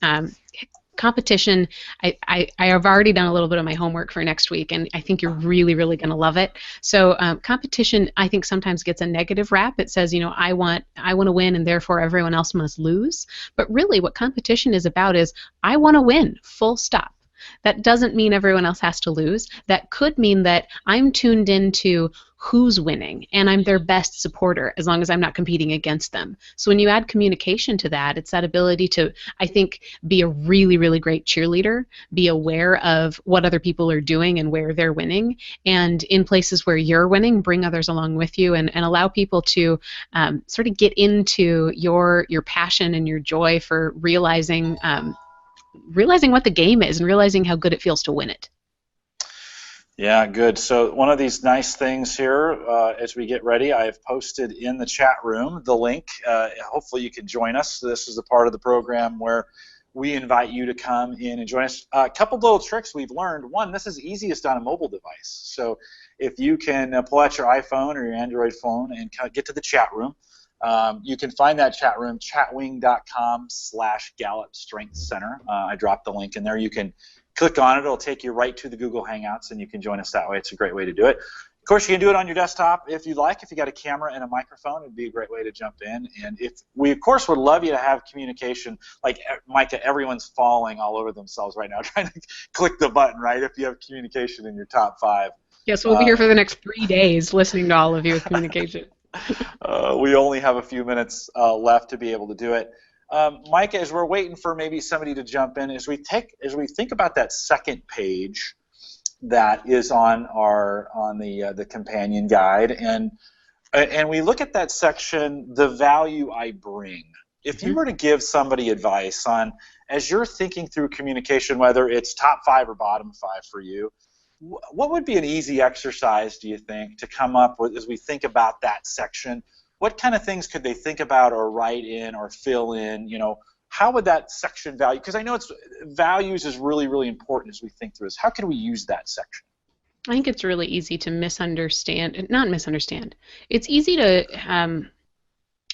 competition, I have already done a little bit of my homework for next week, and I think you're really, really going to love it. So competition, I think, sometimes gets a negative rap. It says, I want to win, and therefore everyone else must lose. But really, what competition is about is I want to win, full stop. That doesn't mean everyone else has to lose. That could mean that I'm tuned into who's winning, and I'm their best supporter as long as I'm not competing against them. So when you add communication to that, it's that ability to, I think, be a really, really great cheerleader, be aware of what other people are doing and where they're winning, and in places where you're winning, bring others along with you, and allow people to sort of get into your passion and your joy for realizing what the game is and realizing how good it feels to win it. Yeah, good. So one of these nice things here, as we get ready, I have posted in the chat room the link. Hopefully you can join us. This is a part of the program where we invite you to come in and join us. A couple little tricks we've learned. One, this is easiest on a mobile device. So if you can pull out your iPhone or your Android phone and get to the chat room, you can find that chat room, chatwing.com/Gallup Strength Center. I dropped the link in there. You can click on it. It'll take you right to the Google Hangouts, and you can join us that way. It's a great way to do it. Of course, you can do it on your desktop if you'd like. If you got a camera and a microphone, it'd be a great way to jump in. And we, of course, would love you to have communication. Like Maika, everyone's falling all over themselves right now trying to click the button, right, if you have communication in your top 5. Yes, we'll be here for the next 3 days listening to all of you with communication. We only have a few minutes left to be able to do it. Maika, as we're waiting for maybe somebody to jump in, as we think about that second page that is on the companion guide, and we look at that section, the value I bring. If you were to give somebody advice on, as you're thinking through communication, whether it's top 5 or bottom 5 for you, what would be an easy exercise, do you think, to come up with as we think about that section? what kind of things could they think about or write in or fill in? How would that section value? Because I know values is really, really important as we think through this. How can we use that section? I think it's really easy to not misunderstand. It's easy to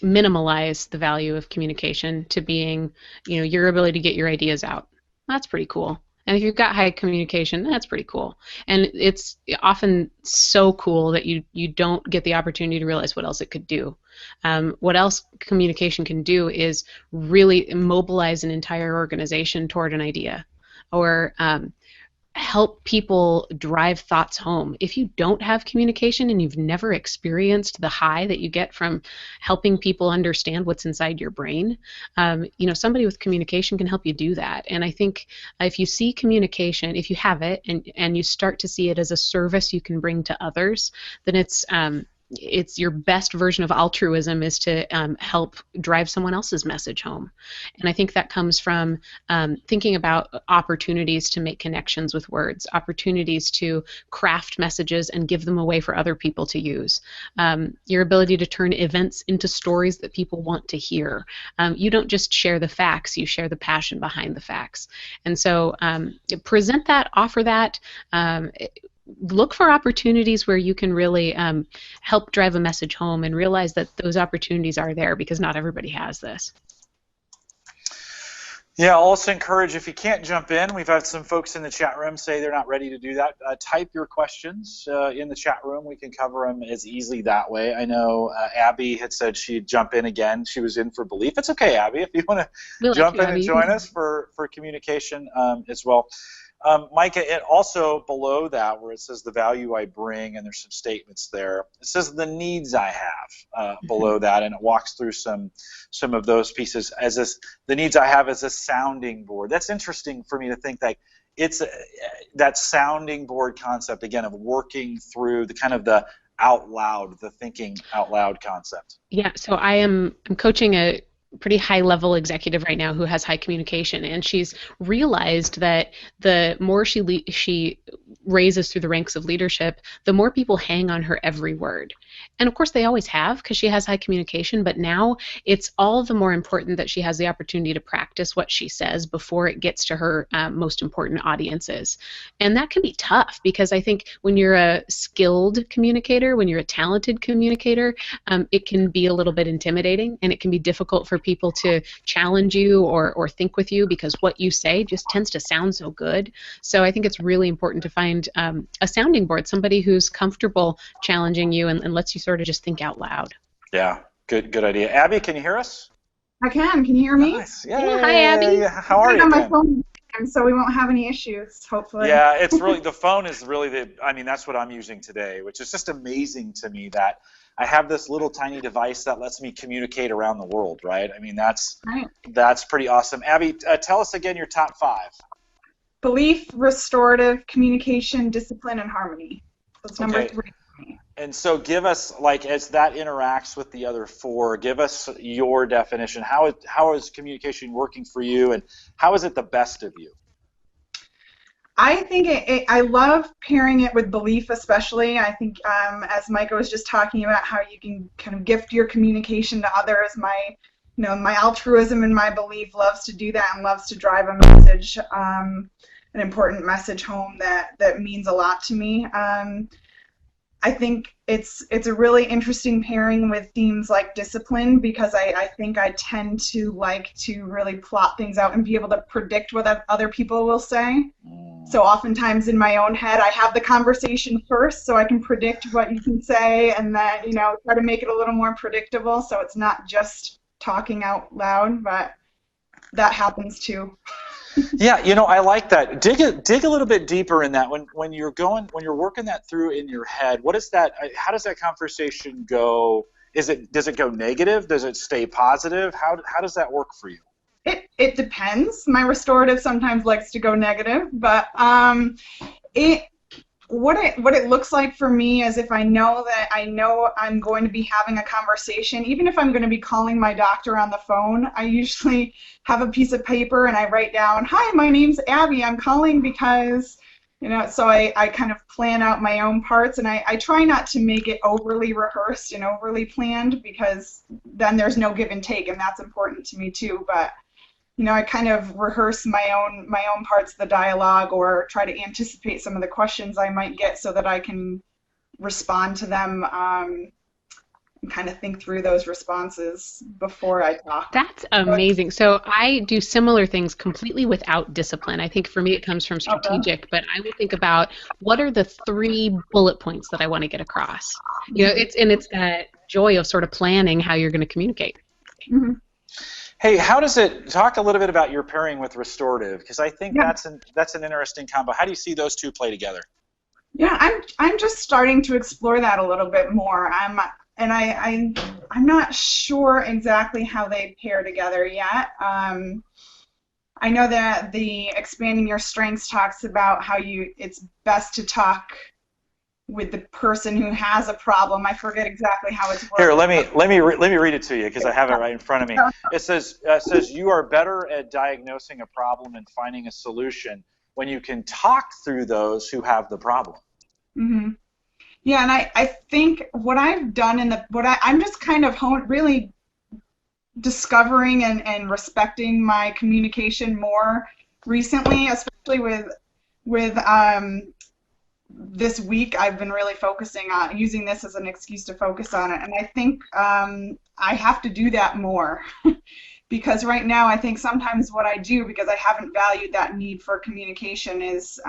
minimalize the value of communication to being, your ability to get your ideas out. That's pretty cool. And if you've got high communication, that's pretty cool. And it's often so cool that you don't get the opportunity to realize what else it could do. What else communication can do is really mobilize an entire organization toward an idea, or help people drive thoughts home. If you don't have communication and you've never experienced the high that you get from helping people understand what's inside your brain, somebody with communication can help you do that. And I think if you see communication, if you have it and you start to see it as a service you can bring to others, then it's your best version of altruism is to help drive someone else's message home. And I think that comes from thinking about opportunities to make connections with words, opportunities to craft messages and give them away for other people to use, your ability to turn events into stories that people want to hear. You don't just share the facts, you share the passion behind the facts. And so present that, offer that, look for opportunities where you can really help drive a message home, and realize that those opportunities are there because not everybody has this. Yeah, I'll also encourage, if you can't jump in, we've had some folks in the chat room say they're not ready to do that. Type your questions in the chat room. We can cover them as easily that way. I know Abby had said she'd jump in again. She was in for belief. It's okay, Abby, if you want to jump in and join us for communication as well. Maika, it also below that, where it says the value I bring, and there's some statements there, it says the needs I have below that, and it walks through some of those pieces as the needs I have as a sounding board. That's interesting for me to think that it's that sounding board concept, again, of working through the out loud, the thinking out loud concept. Yeah, so I'm coaching a pretty high-level executive right now who has high communication, and she's realized that the more she raises through the ranks of leadership, the more people hang on her every word. And of course they always have, because she has high communication, but now it's all the more important that she has the opportunity to practice what she says before it gets to her most important audiences. And that can be tough, because I think when you're a skilled communicator, when you're a talented communicator, it can be a little bit intimidating, and it can be difficult for people to challenge you or think with you, because what you say just tends to sound so good. So I think it's really important to find a sounding board, somebody who's comfortable challenging you and lets you sort of just think out loud. Yeah, good idea. Abby, can you hear us? I can. Can you hear me? Nice. Yeah, hi, Abby. Yeah. How are you? On my phone, so we won't have any issues, hopefully. Yeah, it's really, the phone is really that's what I'm using today, which is just amazing to me that I have this little tiny device that lets me communicate around the world, right? I mean, that's pretty awesome. Abby, tell us again your top 5. Belief, restorative, communication, discipline, and harmony. That's number 3. And so give us, as that interacts with the other 4, give us your definition. How is communication working for you, and how is it the best of you? I think I love pairing it with belief, especially. I think, as Maika was just talking about, how you can kind of gift your communication to others. My altruism and my belief loves to do that and loves to drive a message, an important message home that means a lot to me. I think it's a really interesting pairing with themes like discipline, because I think I tend to like to really plot things out and be able to predict what other people will say. So oftentimes in my own head, I have the conversation first so I can predict what you can say, and then try to make it a little more predictable so it's not just talking out loud, but that happens too. Yeah, I like that. Dig a little bit deeper in that. When you're working that through in your head, what is that? How does that conversation go? Does it go negative? Does it stay positive? How does that work for you? It depends. My restorative sometimes likes to go negative, but what it looks like for me is, if I know I'm going to be having a conversation, even if I'm going to be calling my doctor on the phone, I usually have a piece of paper and I write down, "Hi, my name's Abby. I'm calling because So I kind of plan out my own parts, and I try not to make it overly rehearsed and overly planned, because then there's no give and take, and that's important to me too. But I kind of rehearse my own parts of the dialogue, or try to anticipate some of the questions I might get so that I can respond to them, and kind of think through those responses before I talk. That's amazing. So I do similar things completely without discipline. I think for me it comes from strategic, but I will think about what are the 3 bullet points that I want to get across. It's that joy of sort of planning how you're going to communicate. Mm-hmm. Hey, how does it, talk a little bit about your pairing with restorative, because I think that's an interesting combo. How do you see those two play together? Yeah, I'm just starting to explore that a little bit more. I'm not sure exactly how they pair together yet. I know that the Expanding Your Strengths talks about how it's best to talk with the person who has a problem. I forget exactly how it's worded. Here, let me read it to you, because I have it right in front of me. It says you are better at diagnosing a problem and finding a solution when you can talk through those who have the problem. Mm-hmm. Yeah, and I think what I've done I'm just kind of really discovering and respecting my communication more recently, especially with this week. I've been really focusing on using this as an excuse to focus on it, and I think I have to do that more. Because right now I think sometimes what I do, because I haven't valued that need for communication, is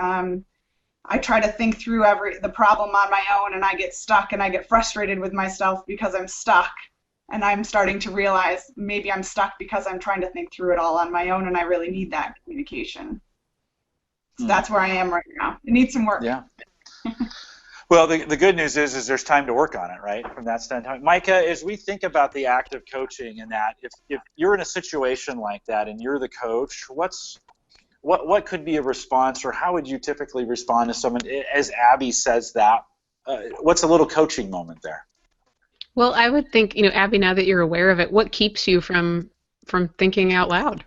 I try to think through the problem on my own, and I get stuck and I get frustrated with myself because I'm stuck. And I'm starting to realize maybe I'm stuck because I'm trying to think through it all on my own, and I really need that communication. So that's where I am right now. It needs some work. Yeah. Well, the good news is there's time to work on it, right? From that standpoint. Maika, as we think about the act of coaching, and that if you're in a situation like that and you're the coach, what could be a response, or how would you typically respond to someone as Abby says that? What's a little coaching moment there? Well, I would think, Abby, now that you're aware of it, what keeps you from thinking out loud?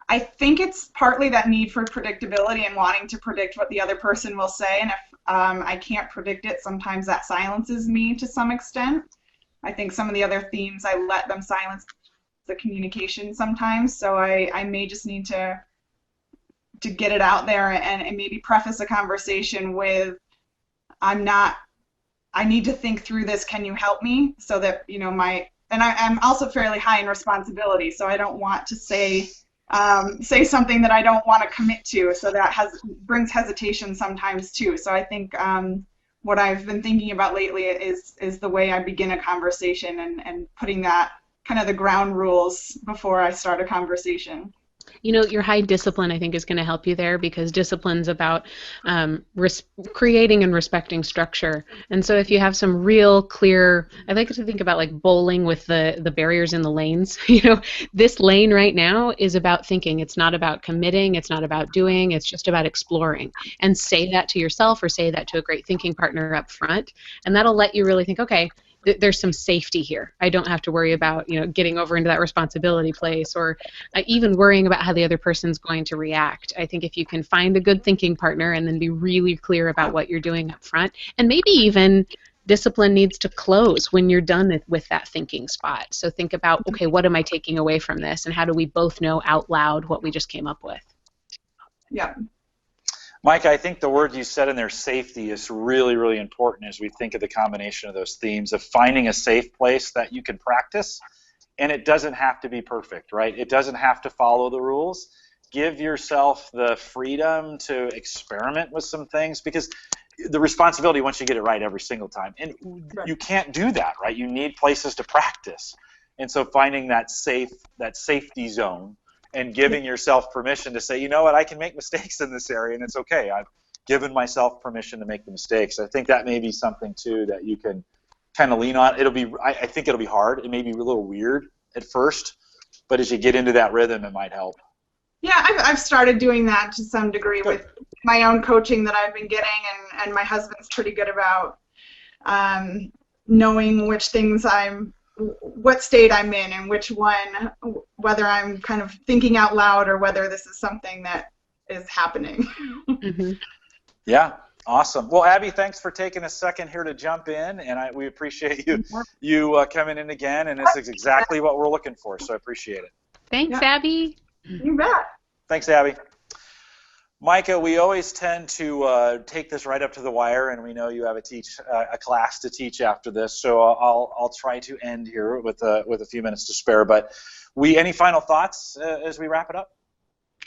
I think it's partly that need for predictability and wanting to predict what the other person will say, and if I can't predict it, sometimes that silences me to some extent. I think some of the other themes, I let them silence the communication sometimes, so I may just need to get it out there and maybe preface a conversation with, I need to think through this, can you help me? So that, I'm also fairly high in responsibility, so I don't want to say something that I don't want to commit to, so that brings hesitation sometimes too. So I think what I've been thinking about lately is the way I begin a conversation, and putting that kind of the ground rules before I start a conversation. Your high discipline, I think, is going to help you there, because discipline's about creating and respecting structure. And so if you have some real clear, I like to think about like bowling with the barriers in the lanes. This lane right now is about thinking. It's not about committing. It's not about doing. It's just about exploring. And say that to yourself, or say that to a great thinking partner up front. And that'll let you really think, okay, there's some safety here. I don't have to worry about, getting over into that responsibility place, or even worrying about how the other person's going to react. I think if you can find a good thinking partner and then be really clear about what you're doing up front, and maybe even discipline needs to close when you're done with that thinking spot. So think about, okay, what am I taking away from this, and how do we both know out loud what we just came up with? Yeah. Maika, I think the word you said in there, safety, is really, really important as we think of the combination of those themes of finding a safe place that you can practice. And it doesn't have to be perfect, right? It doesn't have to follow the rules. Give yourself the freedom to experiment with some things, because the responsibility, once you get it right every single time, and you can't do that, right? You need places to practice. And so finding that safety zone, and giving yourself permission to say, you know what, I can make mistakes in this area, and it's okay. I've given myself permission to make the mistakes. I think that may be something, too, that you can kind of lean on. I think it'll be hard. It may be a little weird at first, but as you get into that rhythm, it might help. Yeah, I've started doing that to some degree with my own coaching that I've been getting, and my husband's pretty good about knowing which things what state I'm in, and which one, whether I'm kind of thinking out loud, or whether this is something that is happening. Mm-hmm. Yeah, awesome. Well, Abby, thanks for taking a second here to jump in, and we appreciate you coming in again, and this is exactly what we're looking for, so I appreciate it. Thanks, Yeah. Abby. You bet. Thanks, Abby. Maika, we always tend to take this right up to the wire, and we know you have a class to teach after this, so I'll try to end here with a few minutes to spare. But any final thoughts as we wrap it up?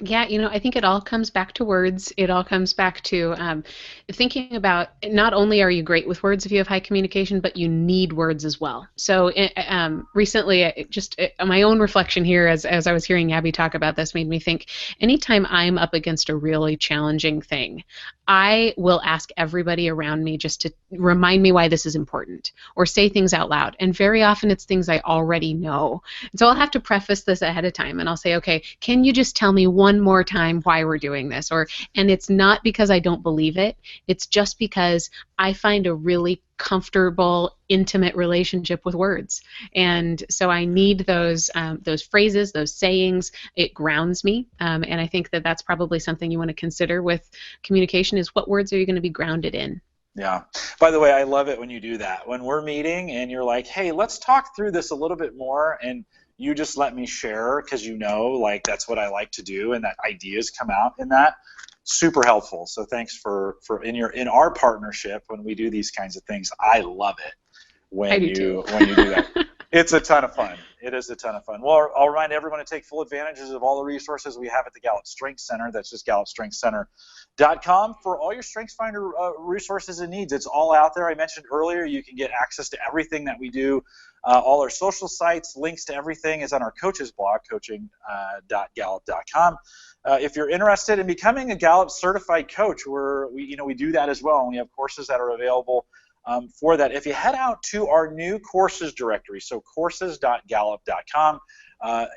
Yeah, I think it all comes back to words. It all comes back to thinking about not only are you great with words if you have high communication, but you need words as well. So recently, my own reflection here as I was hearing Abby talk about this made me think, anytime I'm up against a really challenging thing, I will ask everybody around me just to remind me why this is important or say things out loud. And very often it's things I already know. And so I'll have to preface this ahead of time and I'll say, okay, can you just tell me one more time why we're doing this? And it's not because I don't believe it. It's just because I find a really comfortable, intimate relationship with words. And so I need those phrases, those sayings. It grounds me. And I think that that's probably something you want to consider with communication is what words are you going to be grounded in? Yeah. By the way, I love it when you do that. When we're meeting and you're like, hey, let's talk through this a little bit more, and you just let me share because like that's what I like to do, and that ideas come out in that. Super helpful. So thanks for in our partnership when we do these kinds of things. I love it when you do that. It's a ton of fun. It is a ton of fun. Well, I'll remind everyone to take full advantages of all the resources we have at the Gallup Strengths Center. That's just GallupStrengthsCenter.com for all your StrengthsFinder resources and needs. It's all out there. I mentioned earlier you can get access to everything that we do. All our social sites, links to everything is on our coaches blog, coaching.gallup.com. If you're interested in becoming a Gallup certified coach, we do that as well, and we have courses that are available for that. If you head out to our new courses directory, so courses.gallup.com,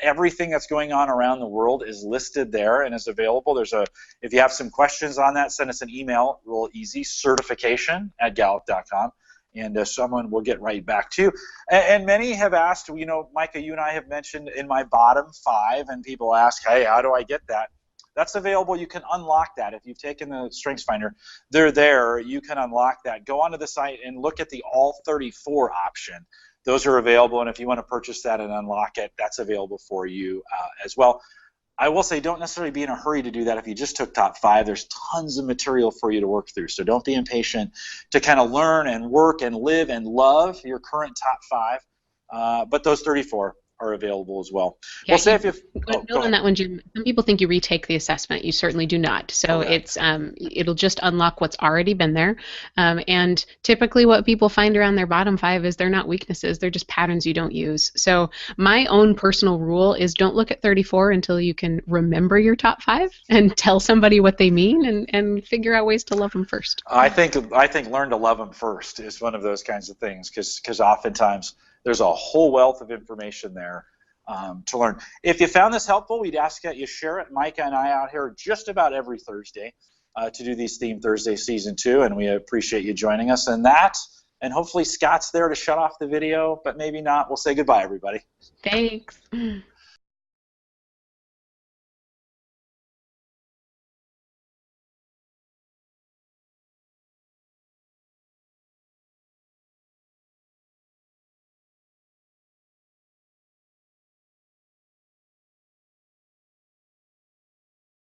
everything that's going on around the world is listed there and is available. If you have some questions on that, send us an email, real easy, certification@gallup.com. And someone will get right back to you. And many have asked, Maika, you and I have mentioned in my bottom 5, and people ask, hey, how do I get that? That's available. You can unlock that. If you've taken the StrengthsFinder, they're there. You can unlock that. Go onto the site and look at the All 34 option. Those are available, and if you want to purchase that and unlock it, that's available for you as well. I will say don't necessarily be in a hurry to do that if you just took top 5. There's tons of material for you to work through, so don't be impatient to kind of learn and work and live and love your current top 5, but those 34 are available as well. Yeah, we'll say if you've on that one, Jim. Some people think you retake the assessment. You certainly do not. So it'll just unlock what's already been there. And typically, what people find around their bottom 5 is they're not weaknesses; they're just patterns you don't use. So my own personal rule is don't look at 34 until you can remember your top 5 and tell somebody what they mean and figure out ways to love them first. I think learn to love them first is one of those kinds of things because oftentimes there's a whole wealth of information there to learn. If you found this helpful, we'd ask that you share it. Maika and I out here just about every Thursday to do these Theme Thursday Season 2, and we appreciate you joining us in that. And hopefully Scott's there to shut off the video, but maybe not. We'll say goodbye, everybody. Thanks.